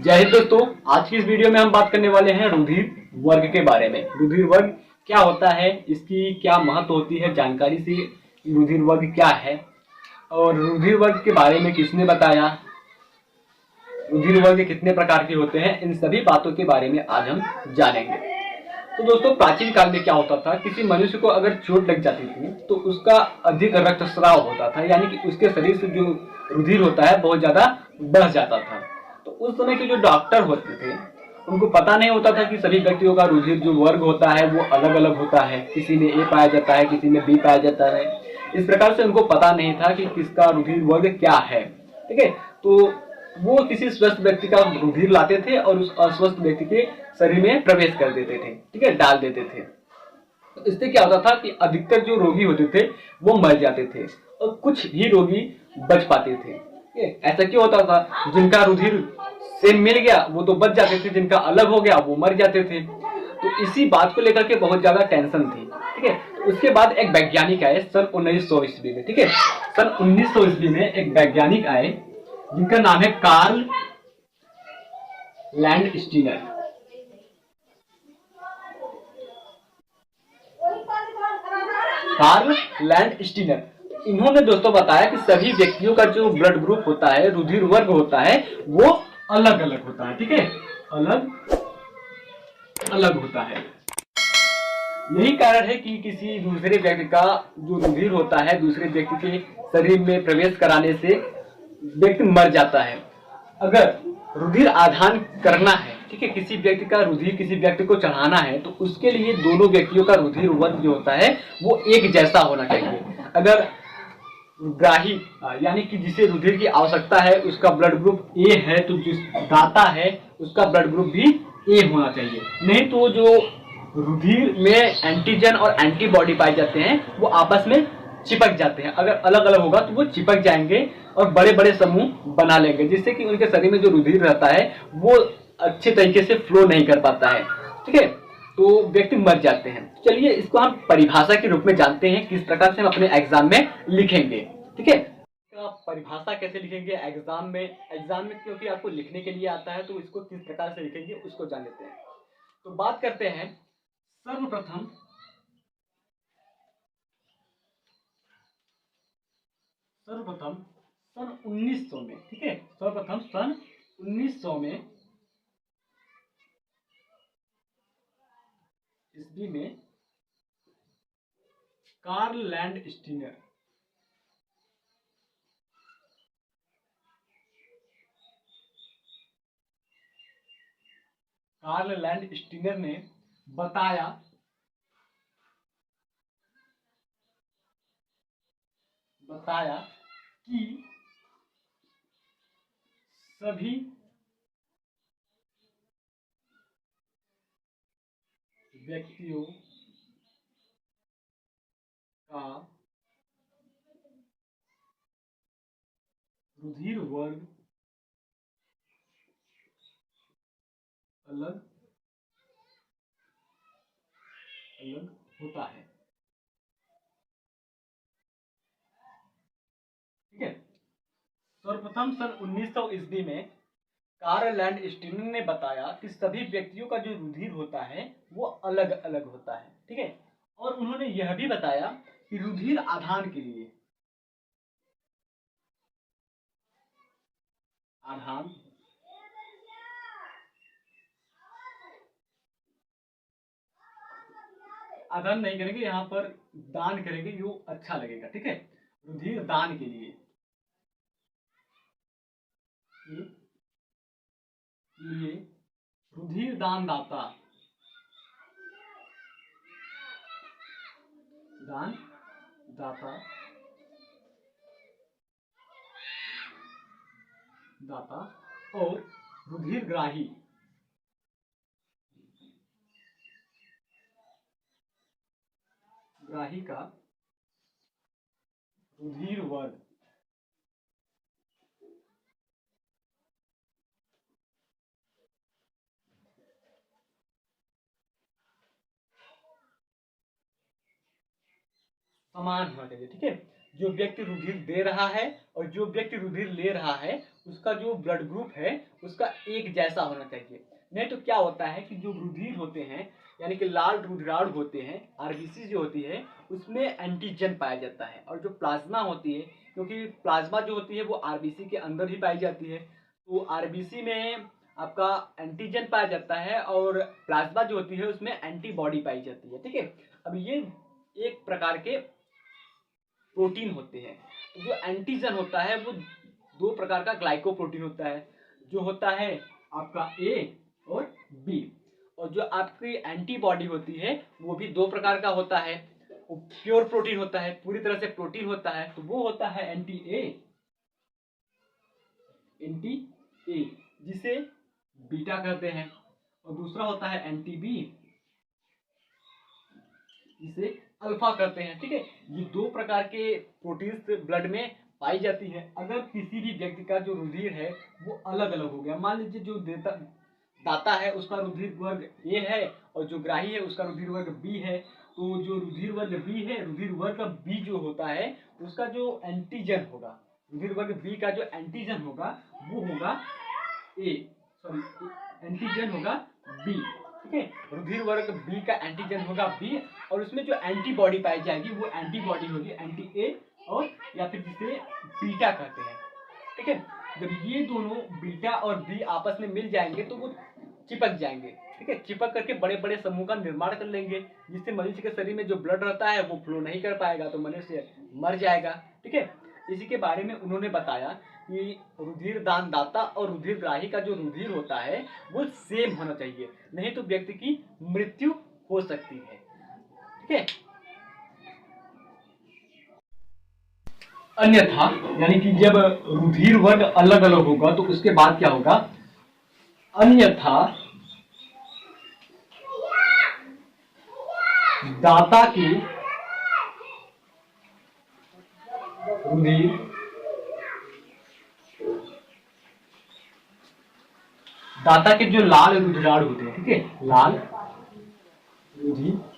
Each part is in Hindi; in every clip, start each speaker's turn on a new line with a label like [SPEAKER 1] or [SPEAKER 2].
[SPEAKER 1] जय हिंद दोस्तों। आज की इस वीडियो में हम बात करने वाले हैं रुधिर वर्ग के बारे में। रुधिर वर्ग क्या होता है, इसकी क्या महत्व होती है, जानकारी से रुधिर वर्ग क्या है और रुधिर वर्ग के बारे में किसने बताया, रुधिर वर्ग कितने प्रकार के होते हैं, इन सभी बातों के बारे में आज हम जानेंगे। तो दोस्तों, प्राचीन काल में क्या होता था, किसी मनुष्य को अगर चोट लग जाती थी तो उसका अधिक रक्तस्राव होता था, यानी कि उसके शरीर से जो रुधिर होता है बहुत ज्यादा बढ़ जाता था। तो उस समय के जो डॉक्टर होते थे उनको पता नहीं होता था कि सभी व्यक्तियों का रुधिर जो वर्ग होता है वो अलग अलग होता है, किसी में ए पाया जाता है, किसी में बी पाया जाता है। इस प्रकार से उनको पता नहीं था कि किसका रुधिर वर्ग क्या है। ठीक है, तो वो किसी स्वस्थ व्यक्ति का रुधिर लाते थे और उस अस्वस्थ व्यक्ति के शरीर में प्रवेश कर देते थे, ठीक है, डाल देते थे। तो इससे क्या होता था कि अधिकतर जो रोगी होते थे वो मर जाते थे और कुछ ही रोगी बच पाते थे। ऐसा क्यों होता था? जिनका रुधिर सेम मिल गया वो तो बच जाते थे, जिनका अलग हो गया वो मर जाते थे। तो इसी बात को लेकर के बहुत ज्यादा टेंशन थी। ठीक है, तो उसके बाद एक वैज्ञानिक आए सन 1900 ईस्वी में। ठीक है, सन 1900 ईस्वी में एक वैज्ञानिक आए जिनका नाम है Karl Landsteiner. Karl Landsteiner, इन्होंने दोस्तों बताया कि सभी व्यक्तियों का जो ब्लड ग्रुप होता है, रुधिर वर्ग होता है, वो अलग अलग होता है। ठीक है, अलग अलग होता है। यही कारण है कि किसी दूसरे व्यक्ति का जो रुधिर होता है दूसरे व्यक्ति के शरीर में प्रवेश कराने से व्यक्ति मर जाता है। अगर रुधिर आदान करना है, ठीक है, किसी व्यक्ति का रुधिर किसी व्यक्ति को चढ़ाना है तो उसके लिए दोनों व्यक्तियों का रुधिर वर्ग जो होता है वो एक जैसा होना चाहिए। अगर ग्राही यानी कि जिसे रुधिर की आवश्यकता है उसका ब्लड ग्रुप ए है तो जिस दाता है उसका ब्लड ग्रुप भी ए होना चाहिए। नहीं तो जो रुधिर में एंटीजन और एंटीबॉडी पाए जाते हैं वो आपस में चिपक जाते हैं। अगर अलग अलग होगा तो वो चिपक जाएंगे और बड़े बड़े समूह बना लेंगे, जिससे कि उनके शरीर में जो रुधिर रहता है वो अच्छे तरीके से फ्लो नहीं कर पाता है। ठीक है, तो व्यक्ति मर जाते हैं। चलिए इसको हम परिभाषा के रूप में जानते हैं, किस प्रकार से हम अपने एग्जाम में लिखेंगे। ठीक है, आप परिभाषा कैसे लिखेंगे एग्जाम में? एग्जाम में क्योंकि आपको लिखने के लिए आता है तो इसको किस प्रकार से लिखेंगे उसको जान लेते हैं। तो बात करते हैं सर्वप्रथम सर्वप्रथम सन 1900 में। ठीक है, सर्वप्रथम सन 1900 में ईस्वी में Karl Landsteiner Karl Landsteiner ने बताया बताया कि सभी व्यक्तियों का रुधिर वर्ग अलग अलग होता है। ठीक है, सर्वप्रथम सन 1900 ईस्वी में कार्ल लैंड स्टीनर ने बताया कि सभी व्यक्तियों का जो रुधिर होता है वो अलग अलग होता है। ठीक है, और उन्होंने यह भी बताया कि रुधिर आदान के लिए आधान आदान नहीं करेंगे, यहाँ पर दान करेंगे, जो अच्छा लगेगा। ठीक है, रुधिर दान के लिए रुधिर दान दाता दान दाता दाता और रुधिर ग्राही ग्राही का रुधिर वर्ग समान होना चाहिए। ठीक है, जो व्यक्ति रुधिर दे रहा है और जो व्यक्ति रुधिर ले रहा है उसका जो ब्लड ग्रुप है उसका एक जैसा होना चाहिए। नहीं तो क्या होता है कि जो रुधिर होते हैं यानी कि लाल रुधिराणु होते हैं, आरबीसी जो होती है उसमें एंटीजन पाया जाता है, और जो प्लाज्मा होती है, क्योंकि प्लाज्मा जो होती है वो आरबीसी के अंदर ही पाई जाती है, तो आरबीसी में आपका एंटीजन पाया जाता है और प्लाज्मा जो होती है उसमें एंटीबॉडी पाई जाती है। ठीक है, अब ये एक प्रकार के प्रोटीन होते हैं। जो एंटीजन होता है वो दो प्रकार का ग्लाइकोप्रोटीन होता है, जो होता है आपका ए और बी, और जो आपकी एंटीबॉडी होती है वो भी दो प्रकार का होता है। प्योर प्रोटीन होता है, पूरी तरह से प्रोटीन होता है, तो वो होता है एंटी ए जिसे बीटा कहते हैं, और दूसरा होता है एंटी बी जिसे अल्फा कहते हैं। ठीक है, ये दो प्रकार के प्रोटीन्स ब्लड में पाई जाती है। अगर किसी भी व्यक्ति का जो रुधिर है वो अलग अलग हो गया, मान लीजिए जो दाता है उसका रुधिर वर्ग ए है और जो ग्राही है उसका रुधिर वर्ग बी है, तो जो रुधिर वर्ग बी है, रुधिर वर्ग बी जो होता है उसका जो एंटीजन होगा, रुधिर वर्ग बी का जो एंटीजन होगा वो होगा एंटीजन होगा बी। ठीक है, रुधिर वर्ग बी का एंटीजन होगा बी, और उसमें जो एंटीबॉडी पाई जाएगी वो एंटीबॉडी होगी एंटी ए, और या फिर जिसे बीटा कहते हैं। ठीक है, जब ये दोनों बीटा और बी आपस में मिल जाएंगे तो वो चिपक जाएंगे। ठीक है, चिपक करके बड़े बड़े समूह का निर्माण कर लेंगे, जिससे मनुष्य के शरीर में जो ब्लड रहता है वो फ्लो नहीं कर पाएगा, तो मनुष्य मर जाएगा। ठीक है, इसी के बारे में उन्होंने बताया कि रुधिर दान दाता और रुधिर ग्राही का जो रुधिर होता है वो सेम होना चाहिए, नहीं तो व्यक्ति की मृत्यु हो सकती है। ठीक है, अन्यथा यानी कि जब रुधिर वर्ग अलग अलग होगा तो उसके बाद क्या होगा, अन्यथा दाता की रुधिर दाता के जो लाल रुधिराणु होते हैं, ठीक है, लाल रुधिराणु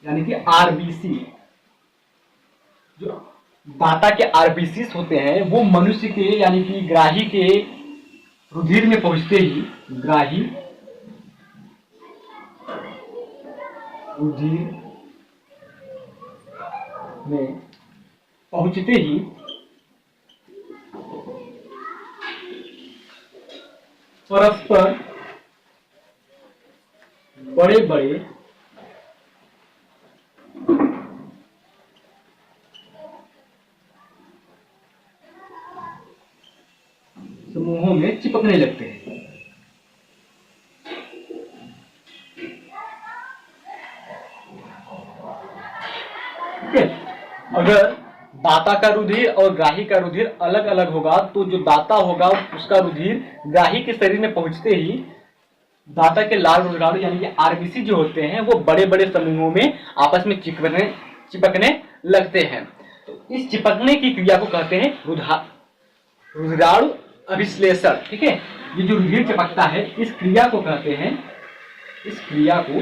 [SPEAKER 1] यानी कि आरबीसी, जो दाता के आरबीसी होते हैं वो मनुष्य के यानी कि ग्राही के रुधिर में पहुंचते ही, ग्राही रुधिर में पहुंचते ही परस्पर बड़े बड़े समूहों में चिपकने लगते हैं। अगर दाता का रुधिर और ग्राही का रुधिर अलग अलग होगा तो जो दाता होगा उसका रुधिर ग्राही के शरीर में पहुंचते ही दाता के लाल रुधिराणु यानी कि आरबीसी जो होते हैं वो बड़े बड़े समूहों में आपस में चिपकने लगते हैं। तो इस चिपकने की क्रिया को कहते हैं रुधिराणु अभिश्लेषण। ठीक है, ये जो रुधिर चिपकता है इस क्रिया को कहते हैं, इस क्रिया को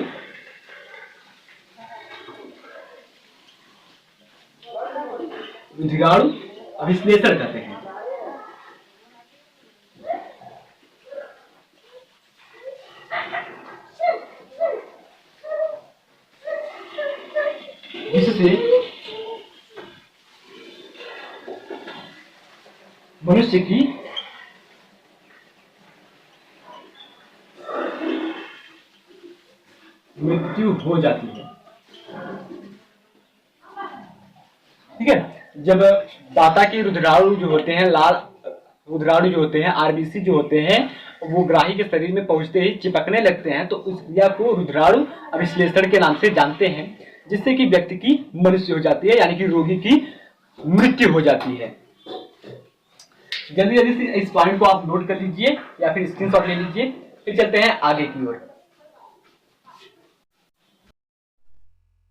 [SPEAKER 1] रुधिराणु अभिश्लेषण कहते हैं। जिससे मनुष्य की मृत्यु हो जाती है। ठीक है, जब दाता के रुधिराणु जो होते हैं, लाल रुधिराणु जो होते हैं, आरबीसी जो होते हैं, वो ग्राही के शरीर में पहुंचते ही चिपकने लगते हैं, तो उस क्रिया को रुधिराणु अभिश्लेषण के नाम से जानते हैं, जिससे कि व्यक्ति की मृत्यु हो जाती है, यानी कि रोगी की मृत्यु हो जाती है। जल्दी जल्दी से इस पॉइंट को आप नोट कर लीजिए या फिर स्क्रीनशॉट ले लीजिए, फिर चलते हैं आगे की ओर।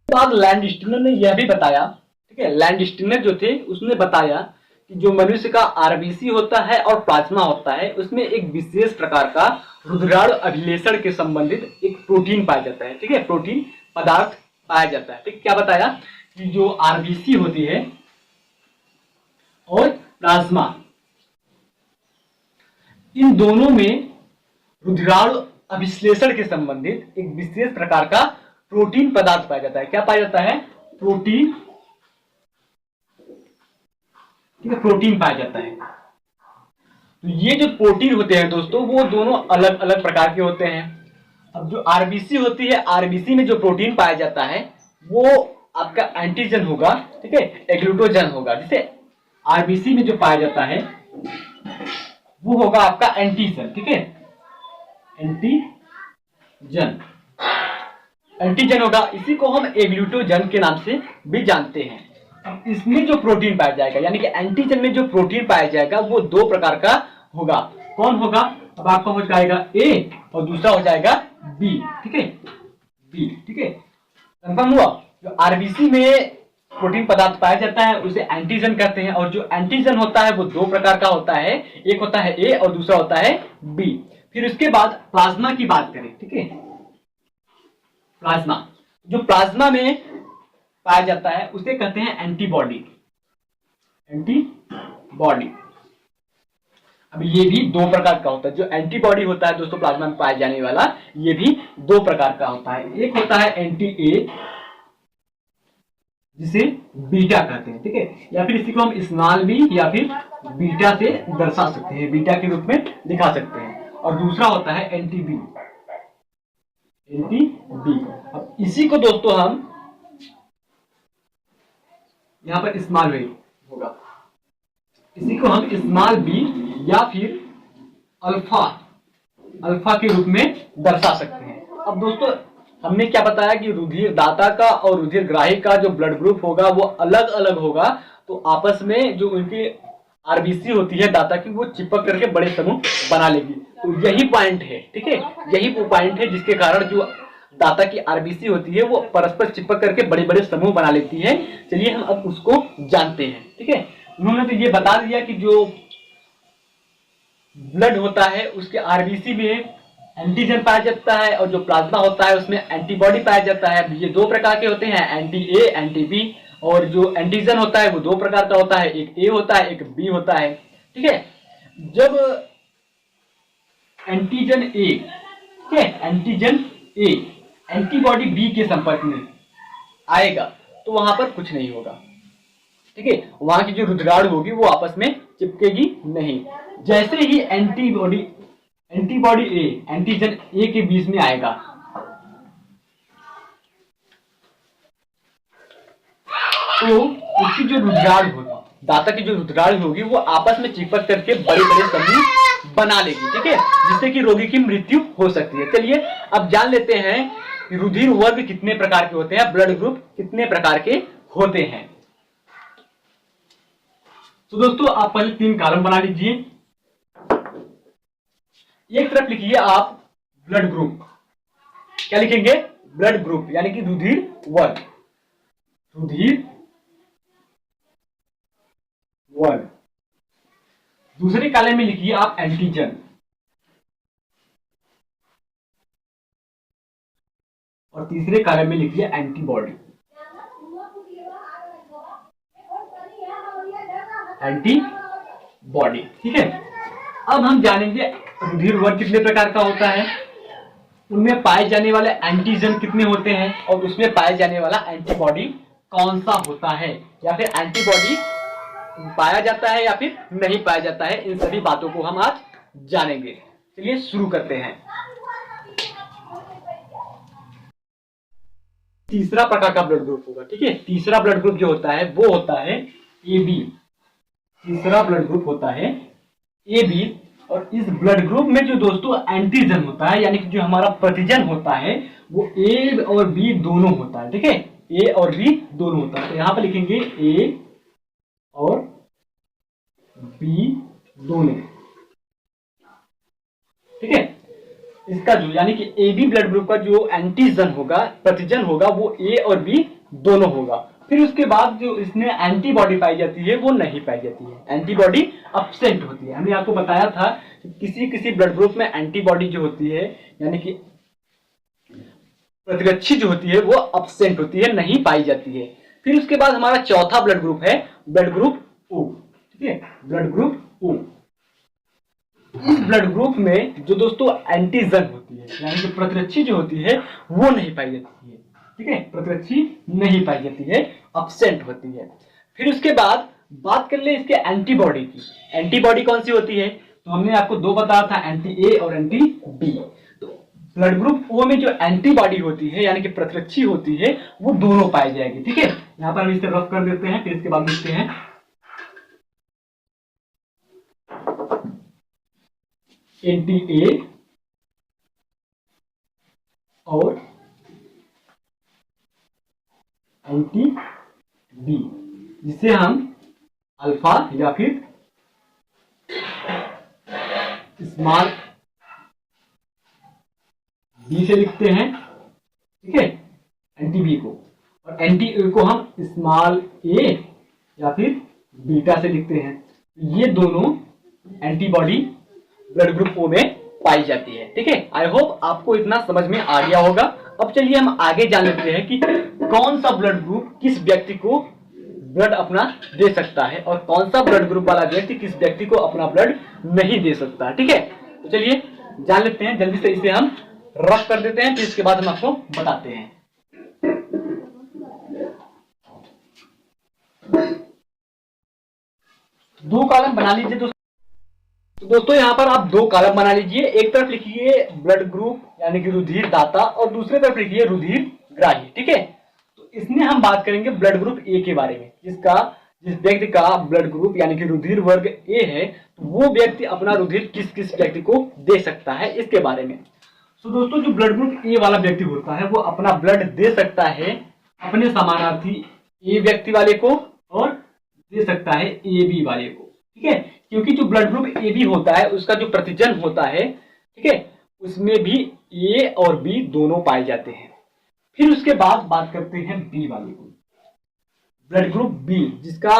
[SPEAKER 1] बाद लैंडस्टीनर ने यह भी बताया, ठीक है, लैंडस्टीनर जो थे उसने बताया कि जो मनुष्य का आरबीसी होता है और प्लाज्मा होता है उसमें एक विशेष प्रकार का रुधिराणु अभिलेषण के संबंधित एक प्रोटीन पाया जाता है। ठीक है, प्रोटीन पदार्थ पाया जाता है। ठीक, क्या बताया कि जो आरबीसी होती है और प्लाज्मा, इन दोनों में रुधिराणु अभिश्लेषण के संबंधित एक विशेष प्रकार का प्रोटीन पदार्थ पाया जाता है। क्या पाया जाता है? प्रोटीन, ठीक है, प्रोटीन पाया जाता है। तो ये जो प्रोटीन होते हैं दोस्तों, वो दोनों अलग अलग प्रकार के होते हैं। अब जो आरबीसी होती है, आरबीसी में जो प्रोटीन पाया जाता है वो आपका एंटीजन होगा, ठीक है, एग्लूटोजन होगा। जैसे आरबीसी में जो पाया जाता है वो होगा आपका एंटीजन, ठीक है, एंटीजन, एंटीजन होगा। इसी को हम एग्लूटोजन के नाम से भी जानते हैं। अब इसमें जो प्रोटीन पाया जाएगा, यानी कि एंटीजन में जो प्रोटीन पाया जाएगा वो दो प्रकार का होगा। कौन होगा? अब आपका हो जाएगा ए और दूसरा हो जाएगा बी, ठीक है, बी, ठीक है, कंफर्म हुआ। जो आरबीसी में प्रोटीन पदार्थ पाया जाता है उसे एंटीजन कहते हैं, और जो एंटीजन होता है वो दो प्रकार का होता है, एक होता है ए और दूसरा होता है बी। फिर उसके बाद प्लाज्मा की बात करें, ठीक है, प्लाज्मा, जो प्लाज्मा में पाया जाता है उसे कहते हैं एंटीबॉडी, एंटीबॉडी। अब ये भी दो प्रकार का होता है। जो एंटीबॉडी होता है दोस्तों प्लाज्मा में पाया जाने वाला, ये भी दो प्रकार का होता है। एक होता है एंटी ए, जिसे बीटा कहते हैं, ठीक है, या फिर इसी को हम स्मॉल बी या फिर बीटा से दर्शा सकते हैं, बीटा के रूप में दिखा सकते हैं। और दूसरा होता है एंटी बी, एंटी बी। अब इसी को दोस्तों हम यहां पर स्मॉल बी होगा, इसी को हम स्मॉल बी या फिर अल्फा, अल्फा के रूप में दर्शा सकते हैं। अब दोस्तों हमने क्या बताया कि रुधिर दाता का और रुधिर ग्राही का जो ब्लड ग्रुप होगा वो अलग अलग होगा। तो आपस में जो उनकी आरबीसी होती है दाता की, वो चिपक करके बड़े समूह बना लेगी। तो यही पॉइंट है, ठीक है, यही वो पॉइंट है जिसके कारण जो दाता की आरबीसी होती है वो परस्पर चिपक करके बड़े बड़े समूह बना लेती है। चलिए हम अब उसको जानते हैं, ठीक है। उन्होंने तो ये बता दिया कि जो ब्लड होता है उसके आरबीसी में एंटीजन पाया जाता है और जो प्लाज्मा होता है उसमें एंटीबॉडी पाया जाता है। ये दो प्रकार के होते हैं, एंटी ए, एंटी बी। और जो एंटीजन होता है वो दो प्रकार का होता है, एक ए होता है, एक बी होता है, ठीक है। जब एंटीजन ए, ठीक है, एंटीजन ए एंटीबॉडी बी के संपर्क में आएगा तो वहां पर कुछ नहीं होगा, ठीक है, वहां की जो रुधिराणु होगी वो आपस में चिपकेगी नहीं। जैसे ही एंटीबॉडी ए एंटीजन ए के बीच में आएगा तो उसकी जो रुधिराणु होगी, दाता की जो रुधिराणु होगी वो आपस में चिपक करके बड़े बड़े समूह बना लेगी, ठीक है, जिससे कि रोगी की मृत्यु हो सकती है। चलिए अब जान लेते हैं कि रुधिर वर्ग कितने प्रकार के होते हैं, ब्लड ग्रुप कितने प्रकार के होते हैं। तो दोस्तों आप पहले 3 कॉलम बना लीजिए। एक तरफ लिखिए आप ब्लड ग्रुप, क्या लिखेंगे? ब्लड ग्रुप, यानी कि रुधिर वर्ग, रुधिर वर्ग। दूसरे कॉलम में लिखिए आप एंटीजन, और तीसरे कॉलम में लिखिए एंटीबॉडी, एंटीबॉडी, ठीक है। अब हम जानेंगे रुधिर वर्ग कितने प्रकार का होता है, उनमें पाए जाने वाले एंटीजन कितने होते हैं, और उसमें पाए जाने वाला एंटीबॉडी कौन सा होता है, या फिर एंटीबॉडी पाया जाता है या फिर नहीं पाया जाता है। इन सभी बातों को हम आज जानेंगे। चलिए शुरू करते हैं। तीसरा प्रकार का ब्लड ग्रुप होगा, ठीक है। तीसरा ब्लड ग्रुप जो होता है वो होता है ए बी। तीसरा ब्लड ग्रुप होता है ए बी, और इस ब्लड ग्रुप में जो दोस्तों एंटीजन होता है, यानी कि जो हमारा प्रतिजन होता है वो ए और बी दोनों होता है, ठीक है, ए और बी दोनों होता है। तो यहां पर लिखेंगे ए और बी दोनों, ठीक है। इसका जो यानी कि ए बी ब्लड ग्रुप का जो एंटीजन होगा, प्रतिजन होगा, वो ए और बी दोनों होगा। फिर उसके बाद जो इसमें एंटीबॉडी पाई जाती है वो नहीं पाई जाती है, एंटीबॉडी अब्सेंट होती है। हमने आपको बताया था कि किसी किसी ब्लड ग्रुप में एंटीबॉडी जो होती है, यानी कि प्रतिरक्षी जो होती है वो अब्सेंट होती है, नहीं पाई जाती है। फिर उसके बाद हमारा चौथा ब्लड ग्रुप है ब्लड ग्रुप ओ। ठीक है, ब्लड ग्रुप ओ। इस ब्लड ग्रुप में जो दोस्तों एंटीजन होती है, यानी कि प्रतिरक्षी जो होती है वो नहीं पाई जाती है। ठीक है, प्रतिरक्षी नहीं पाई जाती है, एब्सेंट होती है। फिर उसके बाद बात कर ले इसके एंटीबॉडी की। एंटीबॉडी कौन सी होती है? तो हमने आपको दो बताया था, एंटी ए और एंटी बी। तो ब्लड ग्रुप ओ में जो एंटीबॉडी होती है यानी कि प्रतिरक्षी होती है वो दोनों पाई जाएगी। ठीक है, यहाँ पर हम इसे रफ कर देते हैं, फिर इसके बाद लिखते हैं एंटी ए और एंटी बी, जिसे हम अल्फा या फिर स्मॉल बी से लिखते हैं। ठीक है, एंटी बी को, और एंटी ए को हम स्मॉल ए या फिर बीटा से लिखते हैं। ये दोनों एंटीबॉडी ब्लड ग्रुप ओ में पाई जाती है। ठीक है, आई होप आपको इतना समझ में आ गया होगा। अब चलिए हम आगे जान लेते हैं कि कौन सा ब्लड ग्रुप किस व्यक्ति को ब्लड अपना दे सकता है और कौन सा ब्लड ग्रुप वाला व्यक्ति किस व्यक्ति को अपना ब्लड नहीं दे सकता। ठीक है, तो चलिए जान लेते हैं, जल्दी से इसे हम रफ कर देते हैं, फिर इसके बाद हम आपको बताते हैं। दो कॉलम बना लीजिए दोस्तों। तो दोस्तों यहाँ पर आप दो कॉलम बना लीजिए, एक तरफ लिखिए ब्लड ग्रुप यानी कि रुधिर दाता और दूसरे तरफ लिखिए रुधिर ग्राही। ठीक है, तो इसमें हम बात करेंगे ब्लड ग्रुप ए के बारे में, जिस व्यक्ति का ब्लड ग्रुप यानी कि रुधिर वर्ग ए है, तो वो व्यक्ति अपना रुधिर किस किस व्यक्ति को दे सकता है इसके बारे में। तो दोस्तों जो ब्लड ग्रुप ए वाला व्यक्ति होता है वो अपना ब्लड दे सकता है अपने समानार्थी ए व्यक्ति वाले को और दे सकता है ए बी वाले को। ठीक है, क्योंकि जो ब्लड ग्रुप ए बी होता है उसका जो प्रतिजन होता है, ठीक है, उसमें भी ए और बी दोनों पाए जाते हैं। फिर उसके बाद बात करते हैं बी वाले को, ब्लड ग्रुप बी, जिसका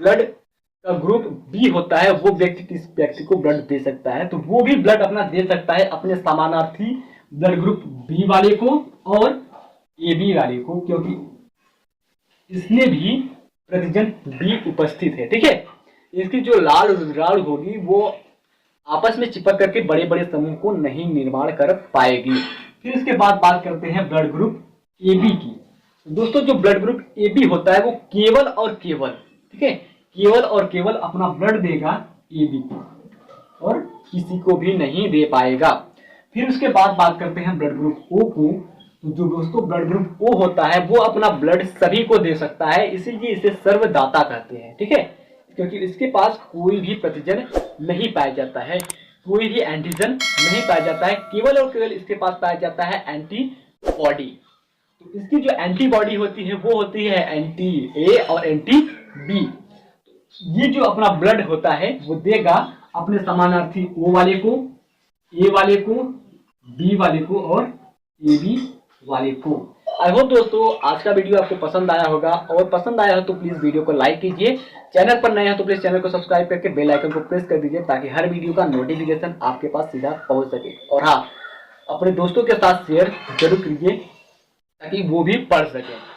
[SPEAKER 1] ब्लड का ग्रुप बी होता है, वो व्यक्ति किस व्यक्ति को ब्लड दे सकता है? तो वो भी ब्लड अपना दे सकता है अपने समानार्थी ब्लड ग्रुप बी वाले को और ए बी वाले को, क्योंकि इसमें भी प्रतिजन बी उपस्थित है। ठीक है, इसकी जो लाल रुधिराणु होगी वो आपस में चिपक करके बड़े बड़े समूह को नहीं निर्माण कर पाएगी। फिर इसके बाद बात करते हैं ब्लड ग्रुप ए बी की। दोस्तों जो ब्लड ग्रुप ए बी होता है वो केवल और केवल, ठीक है, केवल और केवल अपना ब्लड देगा ए बी को और किसी को भी नहीं दे पाएगा। फिर उसके बाद बात करते हैं ब्लड ग्रुप ओ को। तो जो दोस्तों ब्लड ग्रुप ओ होता है वो अपना ब्लड सभी को दे सकता है, इसीलिए इसे सर्वदाता कहते हैं। ठीक है, क्योंकि इसके पास कोई भी प्रतिजन नहीं पाया जाता है, कोई भी एंटीजन नहीं पाया जाता है, केवल और केवल इसके पास पाया जाता है एंटीबॉडी। तो इसकी जो एंटीबॉडी होती है वो होती है एंटी ए और एंटी बी। ये जो अपना ब्लड होता है वो देगा अपने समानार्थी ओ वाले को, ए वाले को, बी वाले को और ए बी वाले को। आई होप दोस्तों आज का वीडियो आपको पसंद आया होगा, और पसंद आया हो तो प्लीज वीडियो को लाइक कीजिए, चैनल पर नए हो तो प्लीज चैनल को सब्सक्राइब करके बेल आइकन को प्रेस कर दीजिए ताकि हर वीडियो का नोटिफिकेशन आपके पास सीधा पहुंच सके। और हाँ, अपने दोस्तों के साथ शेयर जरूर कीजिए ताकि वो भी पढ़ सके।